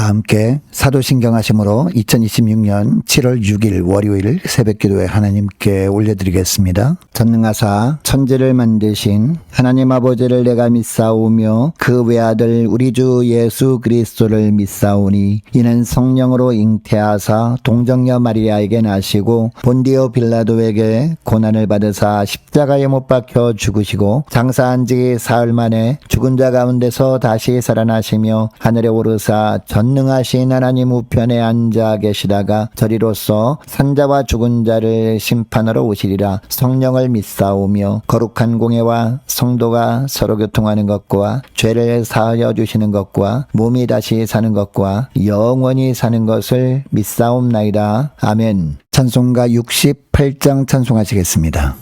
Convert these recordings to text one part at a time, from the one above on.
다 함께 사도신경하심으로 2026년 7월 6일 월요일 새벽기도에 하나님께 올려드리겠습니다. 전능하사 천지를 만드신 하나님 아버지를 내가 믿사오며 그 외아들 우리 주 예수 그리스도를 믿사오니 이는 성령으로 잉태하사 동정녀 마리아에게 나시고 본디오 빌라도에게 고난을 받으사 십자가에 못 박혀 죽으시고 장사한 지 사흘 만에 죽은 자 가운데서 다시 살아나시며 하늘에 오르사 전능하신 하나님 우편에 앉아 계시다가 저리로서 산자와 죽은 자를 심판하러 오시리라. 성령을 믿사오며 거룩한 공예와 성도가 서로 교통하는 것과 죄를 사하여 주시는 것과 몸이 다시 사는 것과 영원히 사는 것을 믿사옵나이다. 아멘. 찬송가 68장 찬송하시겠습니다.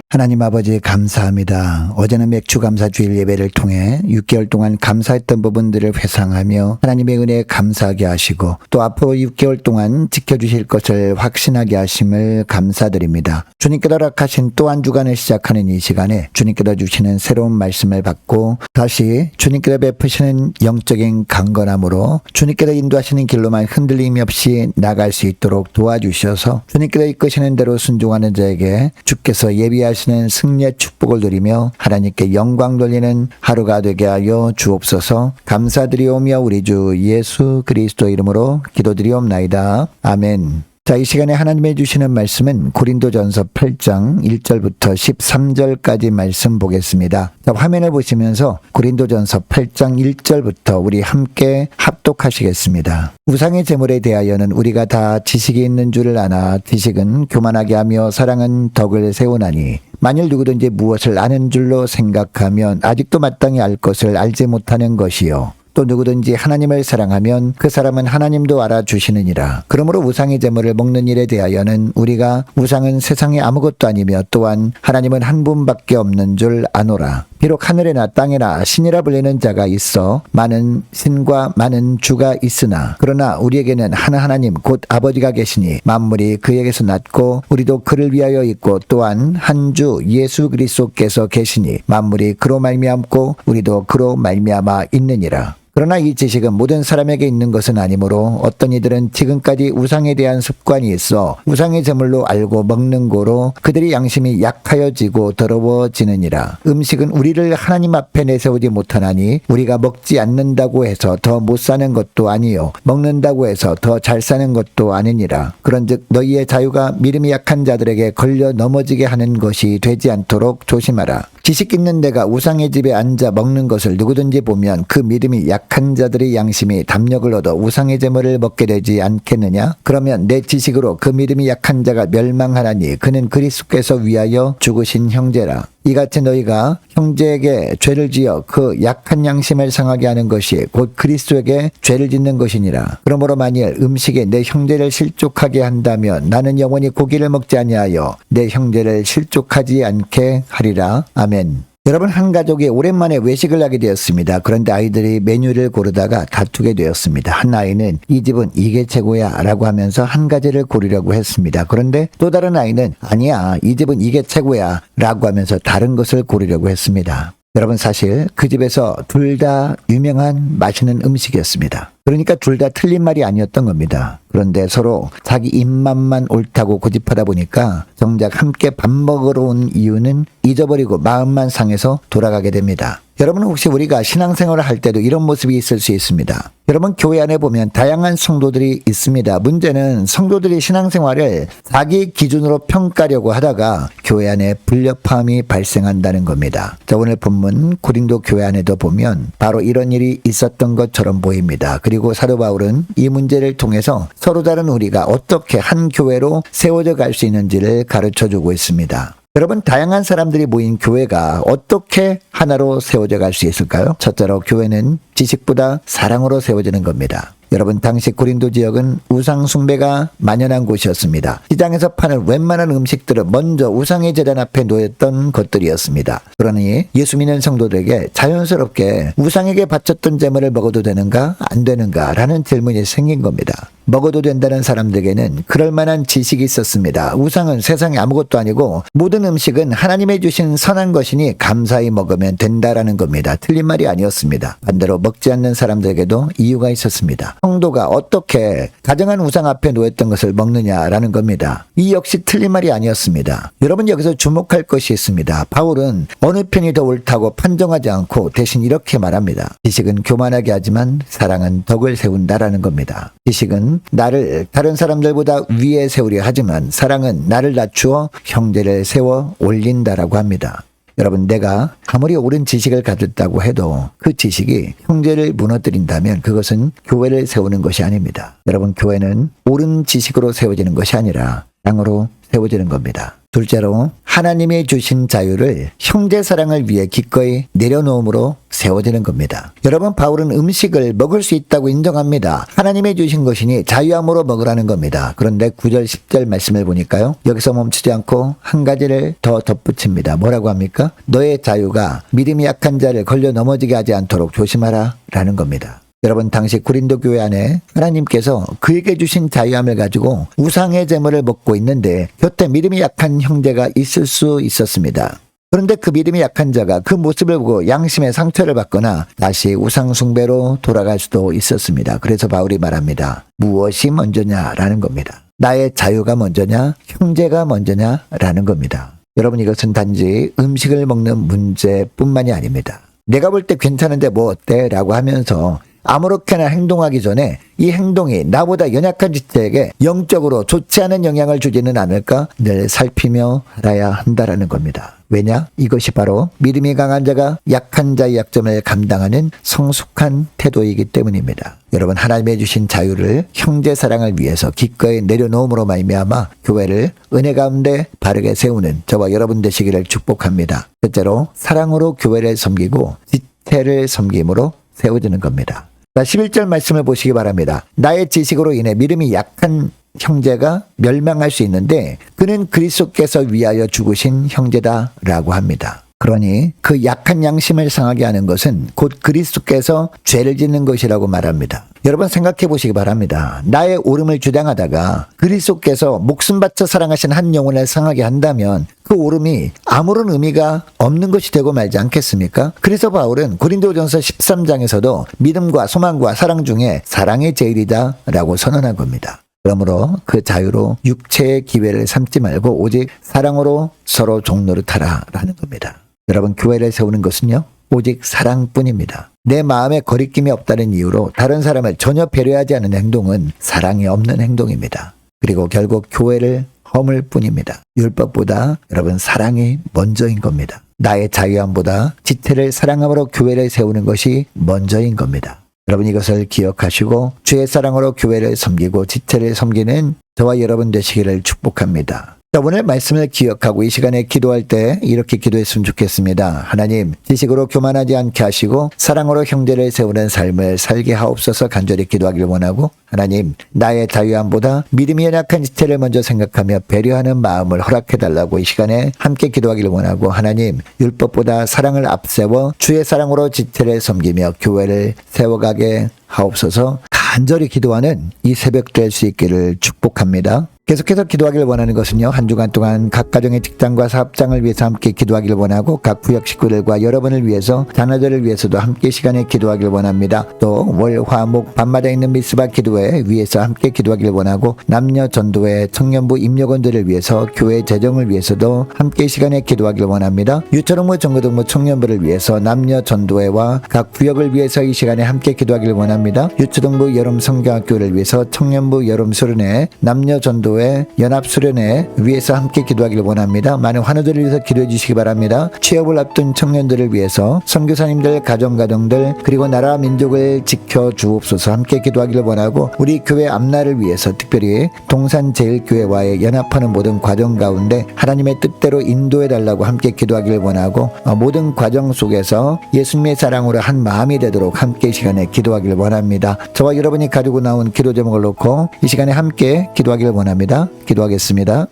하나님 아버지 감사합니다. 어제는 맥주감사주일 예배를 통해 6개월 동안 감사했던 부분들을 회상하며 하나님의 은혜에 감사하게 하시고 또 앞으로 6개월 동안 지켜주실 것을 확신하게 하심을 감사드립니다. 주님께서 허락하신 또 한 주간을 시작하는 이 시간에 주님께서 주시는 새로운 말씀을 받고 다시 주님께서 베푸시는 영적인 강건함으로 주님께서 인도하시는 길로만 흔들림이 없이 나갈 수 있도록 도와주셔서 주님께서 이끄시는 대로 순종하는 자에게 주께서 예비하시는 승리의 축복을 누리며 하나님께 영광 돌리는 하루가 되게 하여 주옵소서. 감사드리오며 우리 주 예수 그리스도 이름으로 기도드리옵나이다. 아멘. 자, 이 시간에 하나님이 주시는 말씀은 고린도전서 8장 1절부터 13절까지 말씀 보겠습니다. 자, 화면을 보시면서 고린도전서 8장 1절부터 우리 함께 합독하시겠습니다. 우상의 제물에 대하여는 우리가 다 지식이 있는 줄을 아나 지식은 교만하게 하며 사랑은 덕을 세우나니 만일 누구든지 무엇을 아는 줄로 생각하면 아직도 마땅히 알 것을 알지 못하는 것이요. 또 누구든지 하나님을 사랑하면 그 사람은 하나님도 알아주시느니라. 그러므로 우상의 제물을 먹는 일에 대하여는 우리가 우상은 세상에 아무것도 아니며 또한 하나님은 한 분밖에 없는 줄 아노라. 비록 하늘에나 땅에나 신이라 불리는 자가 있어 많은 신과 많은 주가 있으나 그러나 우리에게는 하나님 곧 아버지가 계시니 만물이 그에게서 났고 우리도 그를 위하여 있고 또한 한 주 예수 그리스도께서 계시니 만물이 그로 말미암고 우리도 그로 말미암아 있느니라. 그러나 이 지식은 모든 사람에게 있는 것은 아니므로 어떤 이들은 지금까지 우상에 대한 습관이 있어 우상의 제물로 알고 먹는 고로 그들의 양심이 약하여지고 더러워지느니라. 음식은 우리를 하나님 앞에 내세우지 못하나니 우리가 먹지 않는다고 해서 더 못 사는 것도 아니요 먹는다고 해서 더 잘 사는 것도 아니니라. 그런즉 너희의 자유가 믿음이 약한 자들에게 걸려 넘어지게 하는 것이 되지 않도록 조심하라. 지식 있는 데가 우상의 집에 앉아 먹는 것을 누구든지 보면 그 믿음이 약한 자들의 양심이 담력을 얻어 우상의 제물을 먹게 되지 않겠느냐? 그러면 내 지식으로 그 믿음이 약한 자가 멸망하나니 그는 그리스도께서 위하여 죽으신 형제라. 이같이 너희가 형제에게 죄를 지어 그 약한 양심을 상하게 하는 것이 곧 그리스도에게 죄를 짓는 것이니라. 그러므로 만일 음식에 내 형제를 실족하게 한다면 나는 영원히 고기를 먹지 아니하여 내 형제를 실족하지 않게 하리라. 아멘. 여러분, 한 가족이 오랜만에 외식을 하게 되었습니다. 그런데 아이들이 메뉴를 고르다가 다투게 되었습니다. 한 아이는 이 집은 이게 최고야 라고 하면서 한 가지를 고르려고 했습니다. 그런데 또 다른 아이는 아니야, 이 집은 이게 최고야 라고 하면서 다른 것을 고르려고 했습니다. 여러분, 사실 그 집에서 둘 다 유명한 맛있는 음식이었습니다. 그러니까 둘 다 틀린 말이 아니었던 겁니다. 그런데 서로 자기 입맛만 옳다고 고집하다 보니까 정작 함께 밥 먹으러 온 이유는 잊어버리고 마음만 상해서 돌아가게 됩니다. 여러분, 혹시 우리가 신앙생활을 할 때도 이런 모습이 있을 수 있습니다. 여러분, 교회 안에 보면 다양한 성도들이 있습니다. 문제는 성도들이 신앙생활을 자기 기준으로 평가하려고 하다가 교회 안에 불협화음이 발생한다는 겁니다. 자, 오늘 본문 고린도 교회 안에도 보면 바로 이런 일이 있었던 것처럼 보입니다. 그리고 사도 바울은 이 문제를 통해서 서로 다른 우리가 어떻게 한 교회로 세워져 갈 수 있는지를 가르쳐주고 있습니다. 여러분, 다양한 사람들이 모인 교회가 어떻게 하나로 세워져 갈 수 있을까요? 첫째로 교회는 지식보다 사랑으로 세워지는 겁니다. 여러분, 당시 고린도 지역은 우상 숭배가 만연한 곳이었습니다. 시장에서 파는 웬만한 음식들은 먼저 우상의 제단 앞에 놓였던 것들이었습니다. 그러니 예수 믿는 성도들에게 자연스럽게 우상에게 바쳤던 제물을 먹어도 되는가 안 되는가 라는 질문이 생긴 겁니다. 먹어도 된다는 사람들에게는 그럴 만한 지식이 있었습니다. 우상은 세상에 아무것도 아니고 모든 음식은 하나님의 주신 선한 것이니 감사히 먹으면 된다라는 겁니다. 틀린 말이 아니었습니다. 반대로 먹지 않는 사람들에게도 이유가 있었습니다. 성도가 어떻게 가정한 우상 앞에 놓였던 것을 먹느냐라는 겁니다. 이 역시 틀린 말이 아니었습니다. 여러분, 여기서 주목할 것이 있습니다. 바울은 어느 편이 더 옳다고 판정하지 않고 대신 이렇게 말합니다. 지식은 교만하게 하지만 사랑은 덕을 세운다라는 겁니다. 지식은 나를 다른 사람들보다 위에 세우려 하지만 사랑은 나를 낮추어 형제를 세워 올린다라고 합니다. 여러분, 내가 아무리 옳은 지식을 가졌다고 해도 그 지식이 형제를 무너뜨린다면 그것은 교회를 세우는 것이 아닙니다. 여러분, 교회는 옳은 지식으로 세워지는 것이 아니라 양으로 세워지는 겁니다. 둘째로 하나님이 주신 자유를 형제 사랑을 위해 기꺼이 내려놓음으로 세워지는 겁니다. 여러분, 바울은 음식을 먹을 수 있다고 인정합니다. 하나님이 주신 것이니 자유함으로 먹으라는 겁니다. 그런데 9절 10절 말씀을 보니까요, 여기서 멈추지 않고 한 가지를 더 덧붙입니다. 뭐라고 합니까? 너의 자유가 믿음이 약한 자를 걸려 넘어지게 하지 않도록 조심하라 라는 겁니다. 여러분, 당시 고린도 교회 안에 하나님께서 그에게 주신 자유함을 가지고 우상의 제물을 먹고 있는데 곁에 믿음이 약한 형제가 있을 수 있었습니다. 그런데 그 믿음이 약한 자가 그 모습을 보고 양심의 상처를 받거나 다시 우상 숭배로 돌아갈 수도 있었습니다. 그래서 바울이 말합니다. 무엇이 먼저냐라는 겁니다. 나의 자유가 먼저냐, 형제가 먼저냐라는 겁니다. 여러분, 이것은 단지 음식을 먹는 문제뿐만이 아닙니다. 내가 볼 때 괜찮은데 뭐 어때? 라고 하면서 아무렇게나 행동하기 전에 이 행동이 나보다 연약한 지체에게 영적으로 좋지 않은 영향을 주지는 않을까 늘 살피며 알아야 한다라는 겁니다. 왜냐? 이것이 바로 믿음이 강한 자가 약한 자의 약점을 감당하는 성숙한 태도이기 때문입니다. 여러분, 하나님의 주신 자유를 형제 사랑을 위해서 기꺼이 내려놓음으로 말미암아 교회를 은혜 가운데 바르게 세우는 저와 여러분 되시기를 축복합니다. 첫째로 사랑으로 교회를 섬기고 지체를 섬김으로 세워지는 겁니다. 자, 11절 말씀을 보시기 바랍니다. 나의 지식으로 인해 믿음이 약한 형제가 멸망할 수 있는데 그는 그리스도께서 위하여 죽으신 형제다라고 합니다. 그러니 그 약한 양심을 상하게 하는 것은 곧 그리스도께서 죄를 짓는 것이라고 말합니다. 여러분, 생각해 보시기 바랍니다. 나의 옳음을 주장하다가 그리스도께서 목숨 바쳐 사랑하신 한 영혼을 상하게 한다면 그 옳음이 아무런 의미가 없는 것이 되고 말지 않겠습니까? 그래서 바울은 고린도전서 13장에서도 믿음과 소망과 사랑 중에 사랑이 제일이다 라고 선언한 겁니다. 그러므로 그 자유로 육체의 기회를 삼지 말고 오직 사랑으로 서로 종노릇하라 라는 겁니다. 여러분, 교회를 세우는 것은요, 오직 사랑뿐입니다. 내 마음에 거리낌이 없다는 이유로 다른 사람을 전혀 배려하지 않는 행동은 사랑이 없는 행동입니다. 그리고 결국 교회를 허물 뿐입니다. 율법보다 여러분 사랑이 먼저인 겁니다. 나의 자유함보다 지체를 사랑함으로 교회를 세우는 것이 먼저인 겁니다. 여러분, 이것을 기억하시고 주의 사랑으로 교회를 섬기고 지체를 섬기는 저와 여러분 되시기를 축복합니다. 자, 오늘 말씀을 기억하고 이 시간에 기도할 때 이렇게 기도했으면 좋겠습니다. 하나님, 지식으로 교만하지 않게 하시고 사랑으로 형제를 세우는 삶을 살게 하옵소서 간절히 기도하길 원하고, 하나님, 나의 자유함보다 믿음이 연약한 지체를 먼저 생각하며 배려하는 마음을 허락해달라고 이 시간에 함께 기도하길 원하고, 하나님, 율법보다 사랑을 앞세워 주의 사랑으로 지체를 섬기며 교회를 세워가게 하옵소서 간절히 기도하는 이 새벽 될 수 있기를 축복합니다. 계속해서 기도하길 원하는 것은요, 한 주간 동안 각 가정의 직장과 사업장을 위해서 함께 기도하길 원하고, 각 구역 식구들과 여러분을 위해서, 자녀들을 위해서도 함께 시간에 기도하길 원합니다. 또 월, 화, 목 밤마다 있는 미스바 기도회 위해서 함께 기도하길 원하고, 남녀 전도회, 청년부 임력원들을 위해서, 교회 재정을 위해서도 함께 시간에 기도하길 원합니다. 유초동부, 정거동부, 청년부를 위해서, 남녀 전도회와 각 구역을 위해서 이 시간에 함께 기도하길 원합니다. 유초동부 여름 성경학교를 위해서, 청년부 여름 수련회, 남녀 전도회 연합수련회 위해서 함께 기도하길 원합니다. 많은 환우들을 위해서 기도해 주시기 바랍니다. 취업을 앞둔 청년들을 위해서, 선교사님들, 가정들, 그리고 나라 민족을 지켜 주옵소서 함께 기도하기를 원하고, 우리 교회 앞날을 위해서 특별히 동산제일교회와의 연합하는 모든 과정 가운데 하나님의 뜻대로 인도해 달라고 함께 기도하기를 원하고, 모든 과정 속에서 예수님의 사랑으로 한 마음이 되도록 함께 이 시간에 기도하기를 원합니다. 저와 여러분이 가지고 나온 기도 제목을 놓고 이 시간에 함께 기도하기를 원합니다. 기도하겠습니다.